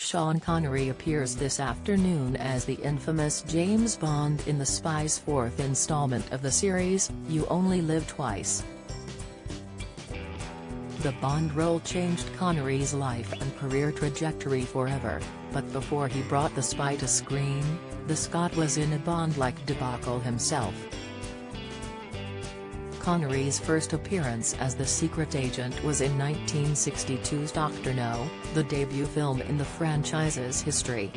Sean Connery appears this afternoon as the infamous James Bond in The Spy's fourth installment of the series, You Only Live Twice. The Bond role changed Connery's life and career trajectory forever, but before he brought The Spy to screen, the Scot was in a Bond-like debacle himself. Connery's first appearance as the secret agent was in 1962's Dr. No, the debut film in the franchise's history.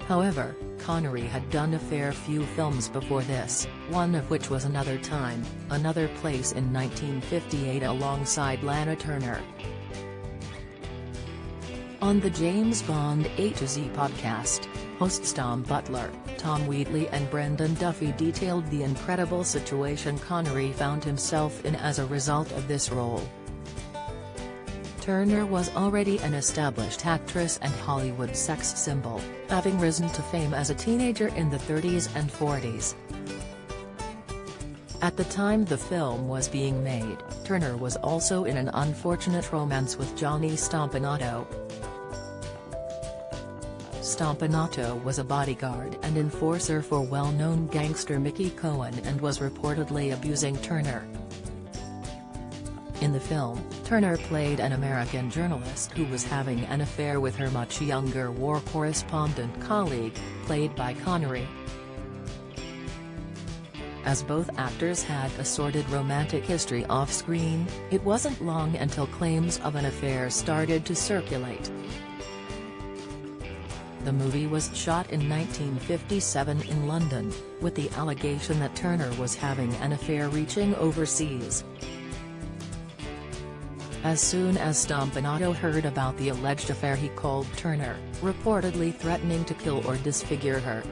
However, Connery had done a fair few films before this, one of which was Another Time, Another Place in 1958 alongside Lana Turner. On the James Bond A to Z podcast, hosts Tom Butler, Tom Wheatley and Brendan Duffy detailed the incredible situation Connery found himself in as a result of this role. Turner was already an established actress and Hollywood sex symbol, having risen to fame as a teenager in the 30s and 40s. At the time the film was being made, Turner was also in an unfortunate romance with Johnny Stompanato. Stompanato was a bodyguard and enforcer for well-known gangster Mickey Cohen and was reportedly abusing Turner. In the film, Turner played an American journalist who was having an affair with her much younger war correspondent colleague, played by Connery. As both actors had a sordid romantic history off-screen, it wasn't long until claims of an affair started to circulate. The movie was shot in 1957 in London, with the allegation that Turner was having an affair reaching overseas. As soon as Stompanato heard about the alleged affair he called Turner, reportedly threatening to kill or disfigure her.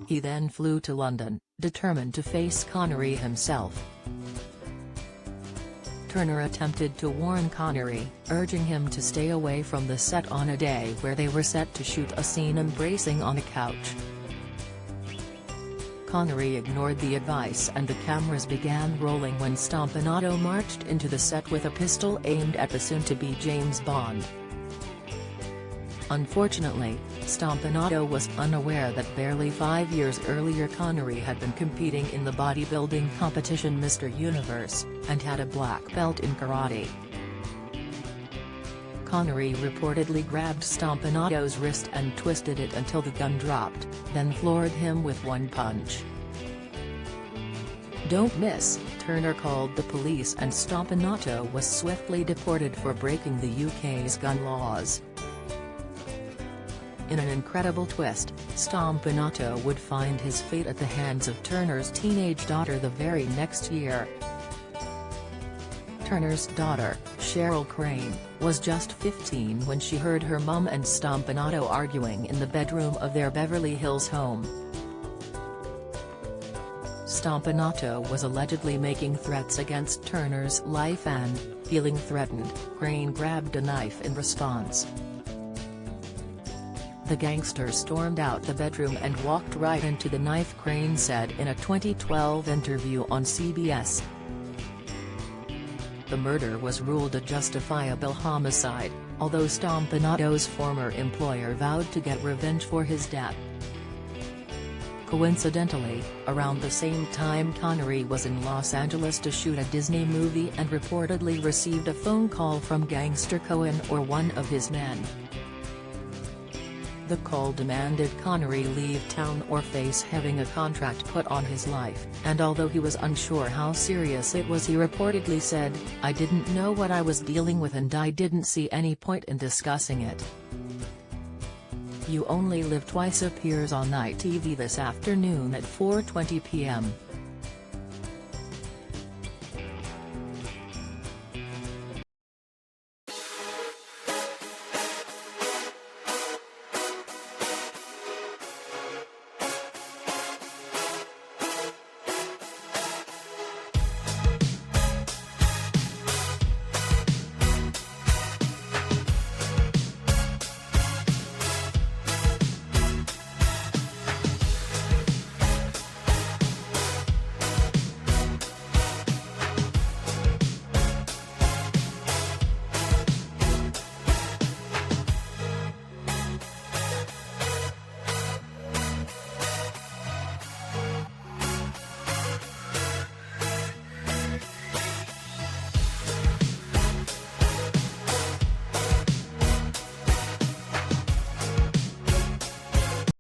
He then flew to London, determined to face Connery himself. Turner attempted to warn Connery, urging him to stay away from the set on a day where they were set to shoot a scene embracing on a couch. Connery ignored the advice and the cameras began rolling when Stompanato marched into the set with a pistol aimed at the soon-to-be James Bond. Unfortunately, Stompanato was unaware that barely 5 years earlier Connery had been competing in the bodybuilding competition Mr. Universe, and had a black belt in karate. Connery reportedly grabbed Stompanato's wrist and twisted it until the gun dropped, then floored him with one punch. "Don't miss," Turner called the police and Stompanato was swiftly deported for breaking the UK's gun laws. In an incredible twist, Stompanato would find his fate at the hands of Turner's teenage daughter the very next year. Turner's daughter, Cheryl Crane, was just 15 when she heard her mum and Stompanato arguing in the bedroom of their Beverly Hills home. Stompanato was allegedly making threats against Turner's life and, feeling threatened, Crane grabbed a knife in response. The gangster stormed out the bedroom and walked right into the knife, Crane said in a 2012 interview on CBS. The murder was ruled a justifiable homicide, although Stompanato's former employer vowed to get revenge for his death. Coincidentally, around the same time Connery was in Los Angeles to shoot a Disney movie and reportedly received a phone call from gangster Cohen or one of his men. The call demanded Connery leave town or face having a contract put on his life, and although he was unsure how serious it was, he reportedly said, "I didn't know what I was dealing with and I didn't see any point in discussing it." You Only Live Twice appears on Night TV this afternoon at 4:20 p.m.